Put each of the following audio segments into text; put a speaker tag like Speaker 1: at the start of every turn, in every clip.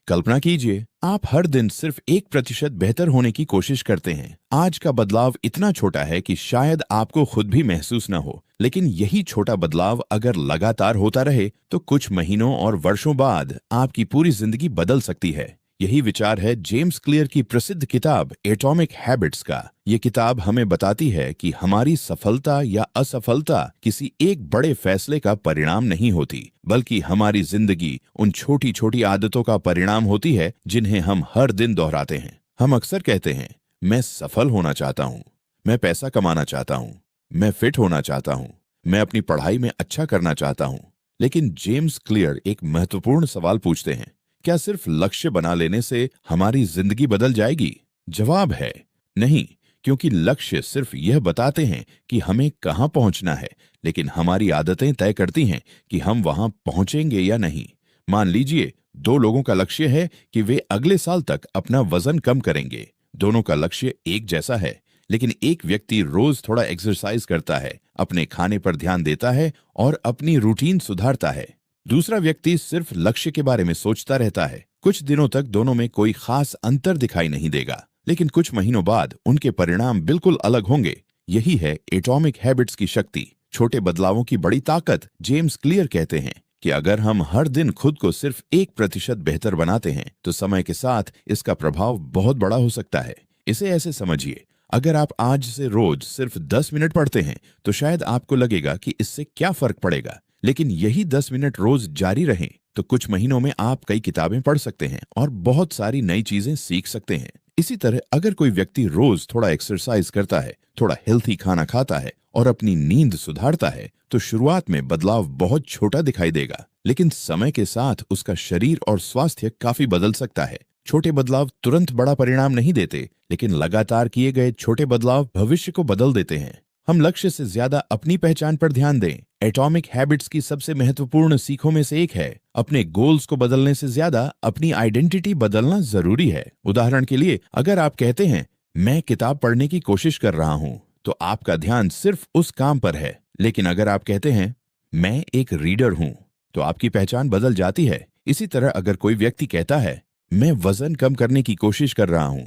Speaker 1: कल्पना कीजिए, आप हर दिन सिर्फ 1% बेहतर होने की कोशिश करते हैं। आज का बदलाव इतना छोटा है कि शायद आपको खुद भी महसूस न हो, लेकिन यही छोटा बदलाव अगर लगातार होता रहे तो कुछ महीनों और वर्षों बाद आपकी पूरी जिंदगी बदल सकती है। यही विचार है जेम्स क्लियर की प्रसिद्ध किताब एटॉमिक हैबिट्स का। ये किताब हमें बताती है कि हमारी सफलता या असफलता किसी एक बड़े फैसले का परिणाम नहीं होती, बल्कि हमारी जिंदगी उन छोटी छोटी आदतों का परिणाम होती है जिन्हें हम हर दिन दोहराते हैं। हम अक्सर कहते हैं, मैं सफल होना चाहता हूँ, मैं पैसा कमाना चाहता हूँ, मैं फिट होना चाहता हूँ, मैं अपनी पढ़ाई में अच्छा करना चाहता हूँ। लेकिन जेम्स क्लियर एक महत्वपूर्ण सवाल पूछते हैं, क्या सिर्फ लक्ष्य बना लेने से हमारी जिंदगी बदल जाएगी? जवाब है नहीं, क्योंकि लक्ष्य सिर्फ यह बताते हैं कि हमें कहां पहुंचना है, लेकिन हमारी आदतें तय करती हैं कि हम वहां पहुंचेंगे या नहीं। मान लीजिए, दो लोगों का लक्ष्य है कि वे अगले साल तक अपना वजन कम करेंगे। दोनों का लक्ष्य एक जैसा है, लेकिन एक व्यक्ति रोज थोड़ा एक्सरसाइज करता है, अपने खाने पर ध्यान देता है और अपनी रूटीन सुधारता है। दूसरा व्यक्ति सिर्फ लक्ष्य के बारे में सोचता रहता है। कुछ दिनों तक दोनों में कोई खास अंतर दिखाई नहीं देगा, लेकिन कुछ महीनों बाद उनके परिणाम बिल्कुल अलग होंगे। यही है एटॉमिक हैबिट्स की शक्ति, छोटे बदलावों की बड़ी ताकत। जेम्स क्लियर कहते हैं कि अगर हम हर दिन खुद को सिर्फ 1% बेहतर बनाते हैं तो समय के साथ इसका प्रभाव बहुत बड़ा हो सकता है। इसे ऐसे समझिए, अगर आप आज से रोज सिर्फ 10 मिनट पढ़ते हैं तो शायद आपको लगेगा कि इससे क्या फर्क पड़ेगा, लेकिन यही 10 मिनट रोज जारी रहें तो कुछ महीनों में आप कई किताबें पढ़ सकते हैं और बहुत सारी नई चीजें सीख सकते हैं। इसी तरह अगर कोई व्यक्ति रोज थोड़ा एक्सरसाइज करता है, थोड़ा हेल्थी खाना खाता है और अपनी नींद सुधारता है तो शुरुआत में बदलाव बहुत छोटा दिखाई देगा, लेकिन समय के साथ उसका शरीर और स्वास्थ्य काफी बदल सकता है। छोटे बदलाव तुरंत बड़ा परिणाम नहीं देते, लेकिन लगातार किए गए छोटे बदलाव भविष्य को बदल देते हैं। हम लक्ष्य से ज्यादा अपनी पहचान पर ध्यान दें। एटॉमिक हैबिट्स की सबसे महत्वपूर्ण सीखों में से एक है, अपने गोल्स को बदलने से ज्यादा अपनी आइडेंटिटी बदलना जरूरी है। उदाहरण के लिए, अगर आप कहते हैं मैं किताब पढ़ने की कोशिश कर रहा हूं, तो आपका ध्यान सिर्फ उस काम पर है। लेकिन अगर आप कहते हैं मैं एक रीडर हूं, तो आपकी पहचान बदल जाती है। इसी तरह अगर कोई व्यक्ति कहता है मैं वजन कम करने की कोशिश कर रहा हूं,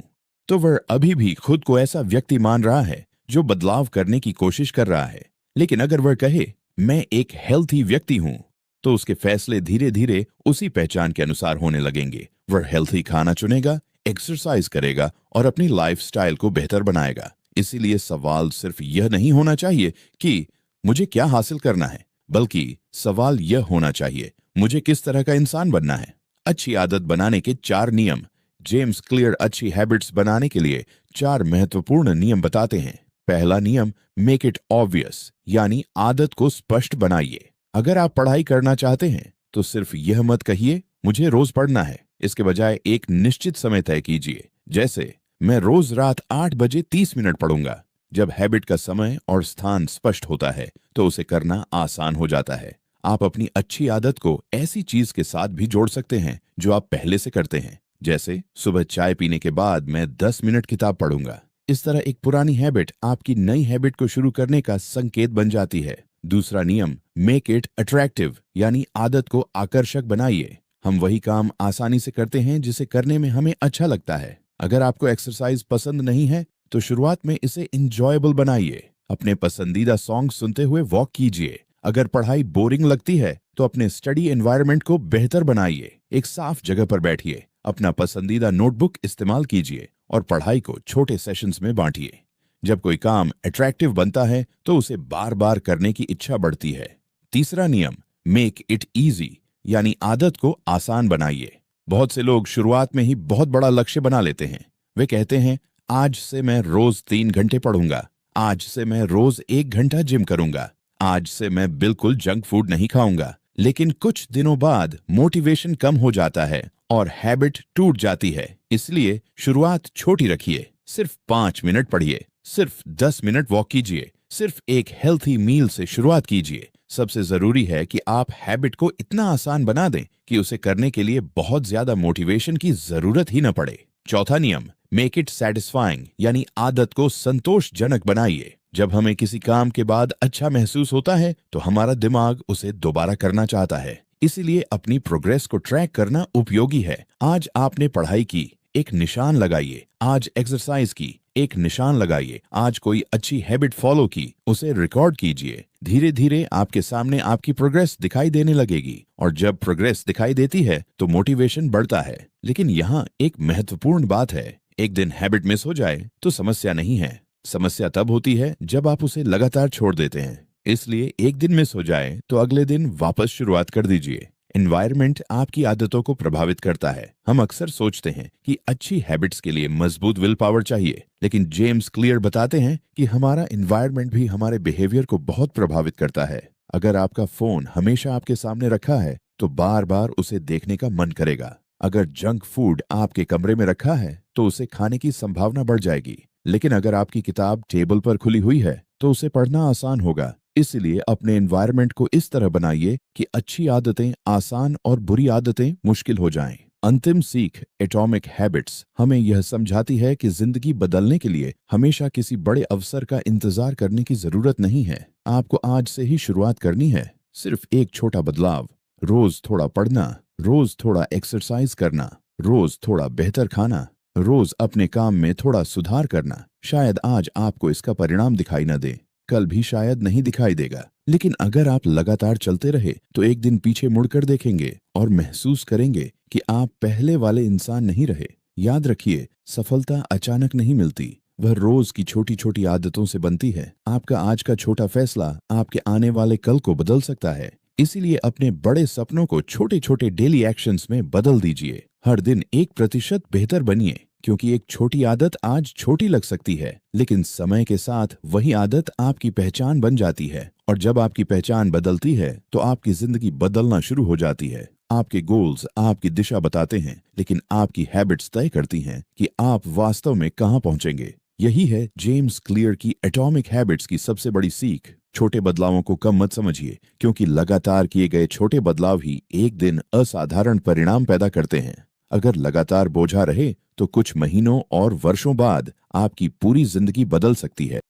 Speaker 1: तो वह अभी भी खुद को ऐसा व्यक्ति मान रहा है जो बदलाव करने की कोशिश कर रहा है। लेकिन अगर वह कहे मैं एक हेल्थी व्यक्ति हूं, तो उसके फैसले धीरे धीरे उसी पहचान के अनुसार होने लगेंगे। वह हेल्थी खाना चुनेगा, एक्सरसाइज करेगा और अपनी लाइफस्टाइल को बेहतर बनाएगा। इसीलिए सवाल सिर्फ यह नहीं होना चाहिए कि मुझे क्या हासिल करना है, बल्कि सवाल यह होना चाहिए मुझे किस तरह का इंसान बनना है। अच्छी आदत बनाने के 4 नियम। जेम्स क्लियर अच्छी हैबिट्स बनाने के लिए 4 महत्वपूर्ण नियम बताते हैं। पहला नियम, मेक इट ऑब्वियस, यानी आदत को स्पष्ट बनाइए। अगर आप पढ़ाई करना चाहते हैं तो सिर्फ यह मत कहिए मुझे रोज पढ़ना है। इसके बजाय एक निश्चित समय तय कीजिए, जैसे मैं रोज रात 8 बजे 30 मिनट पढ़ूंगा। जब हैबिट का समय और स्थान स्पष्ट होता है तो उसे करना आसान हो जाता है। आप अपनी अच्छी आदत को ऐसी चीज के साथ भी जोड़ सकते हैं जो आप पहले से करते हैं, जैसे सुबह चाय पीने के बाद मैं 10 मिनट किताब पढ़ूंगा। इस तरह एक पुरानी हैबिट आपकी नई हैबिट को शुरू करने का संकेत बन जाती है। दूसरा नियम, मेक इट अट्रैक्टिव, यानी आदत को आकर्षक बनाइए। हम वही काम आसानी से करते हैं जिसे करने में हमें अच्छा लगता है। अगर आपको एक्सरसाइज पसंद नहीं है तो शुरुआत में इसे एंजॉयबल बनाइए। अपने पसंदीदा सॉन्ग सुनते हुए वॉक कीजिए। अगर पढ़ाई बोरिंग लगती है तो अपने स्टडी एनवायरनमेंट को बेहतर बनाइए। एक साफ जगह पर बैठिए, अपना पसंदीदा नोटबुक इस्तेमाल कीजिए और पढ़ाई को छोटे सेशंस में बांटिए। जब कोई काम अट्रैक्टिव बनता है तो उसे बार बार करने की इच्छा बढ़ती है। तीसरा नियम, मेक इट इजी, यानी आदत को आसान बनाइए। बहुत से लोग शुरुआत में ही बहुत बड़ा लक्ष्य बना लेते हैं। वे कहते हैं आज से मैं रोज 3 घंटे पढ़ूंगा, आज से मैं रोज 1 घंटा जिम करूंगा, आज से मैं बिल्कुल जंक फूड नहीं खाऊंगा। लेकिन कुछ दिनों बाद मोटिवेशन कम हो जाता है और हैबिट टूट जाती है। इसलिए शुरुआत छोटी रखिए। सिर्फ 5 मिनट पढ़िए, सिर्फ 10 मिनट वॉक कीजिए, सिर्फ एक हेल्थी मील से शुरुआत कीजिए। सबसे जरूरी है कि आप हैबिट को इतना आसान बना दें कि उसे करने के लिए बहुत ज्यादा मोटिवेशन की जरूरत ही न पड़े। चौथा नियम, मेक इट सैटिस्फाइंग, यानी आदत को संतोषजनक बनाइए। जब हमें किसी काम के बाद अच्छा महसूस होता है तो हमारा दिमाग उसे दोबारा करना चाहता है। इसीलिए अपनी प्रोग्रेस को ट्रैक करना उपयोगी है। आज आपने पढ़ाई की, एक निशान लगाइए। आज एक्सरसाइज की, एक निशान लगाइए। आज कोई अच्छी हैबिट फॉलो की, उसे रिकॉर्ड कीजिए। धीरे धीरे आपके सामने आपकी प्रोग्रेस दिखाई देने लगेगी, और जब प्रोग्रेस दिखाई देती है तो मोटिवेशन बढ़ता है। लेकिन यहाँ एक महत्वपूर्ण बात है, एक दिन हैबिट मिस हो जाए तो समस्या नहीं है। समस्या तब होती है जब आप उसे लगातार छोड़ देते हैं। इसलिए एक दिन मिस हो जाए तो अगले दिन वापस शुरुआत कर दीजिए। एनवायरनमेंट आपकी आदतों को प्रभावित करता है। हम अक्सर सोचते हैं कि अच्छी हैबिट्स के लिए मजबूत विल पावर चाहिए, लेकिन जेम्स क्लियर बताते हैं कि हमारा एनवायरनमेंट भी हमारे बिहेवियर को बहुत प्रभावित करता है। अगर आपका फोन हमेशा आपके सामने रखा है तो बार बार उसे देखने का मन करेगा। अगर जंक फूड आपके कमरे में रखा है तो उसे खाने की संभावना बढ़ जाएगी। लेकिन अगर आपकी किताब टेबल पर खुली हुई है तो उसे पढ़ना आसान होगा। इसलिए अपने एनवायरनमेंट को इस तरह बनाइए कि अच्छी आदतें आसान और बुरी आदतें मुश्किल हो जाएं। अंतिम सीख एटॉमिक हैबिट्स हमें यह समझाती है कि जिंदगी बदलने के लिए हमेशा किसी बड़े अवसर का इंतजार करने की जरूरत नहीं है। आपको आज से ही शुरुआत करनी है। सिर्फ एक छोटा बदलाव, रोज थोड़ा पढ़ना, रोज थोड़ा एक्सरसाइज करना, रोज थोड़ा बेहतर खाना, रोज अपने काम में थोड़ा सुधार करना। शायद आज आपको इसका परिणाम दिखाई न दे, कल भी शायद नहीं दिखाई देगा, लेकिन अगर आप लगातार चलते रहे तो एक दिन पीछे मुड़कर देखेंगे और महसूस करेंगे कि आप पहले वाले इंसान नहीं रहे। याद रखिए, सफलता अचानक नहीं मिलती, वह रोज की छोटी छोटी आदतों से बनती है। आपका आज का छोटा फैसला आपके आने वाले कल को बदल सकता है। इसीलिए अपने बड़े सपनों को छोटे छोटे डेली एक्शंस में बदल दीजिए। हर दिन 1% बेहतर बनिए, क्योंकि एक छोटी आदत आज छोटी लग सकती है, लेकिन समय के साथ वही आदत आपकी पहचान बन जाती है। और जब आपकी पहचान बदलती है तो आपकी जिंदगी बदलना शुरू हो जाती है। आपके गोल्स आपकी दिशा बताते हैं, लेकिन आपकी हैबिट्स तय करती हैं कि आप वास्तव में कहां पहुंचेंगे। यही है जेम्स क्लियर की एटॉमिक हैबिट्स की सबसे बड़ी सीख। छोटे बदलावों को कम मत समझिए, क्योंकि लगातार किए गए छोटे बदलाव ही एक दिन असाधारण परिणाम पैदा करते हैं। अगर लगातार बोझा रहे तो कुछ महीनों और वर्षों बाद आपकी पूरी जिंदगी बदल सकती है।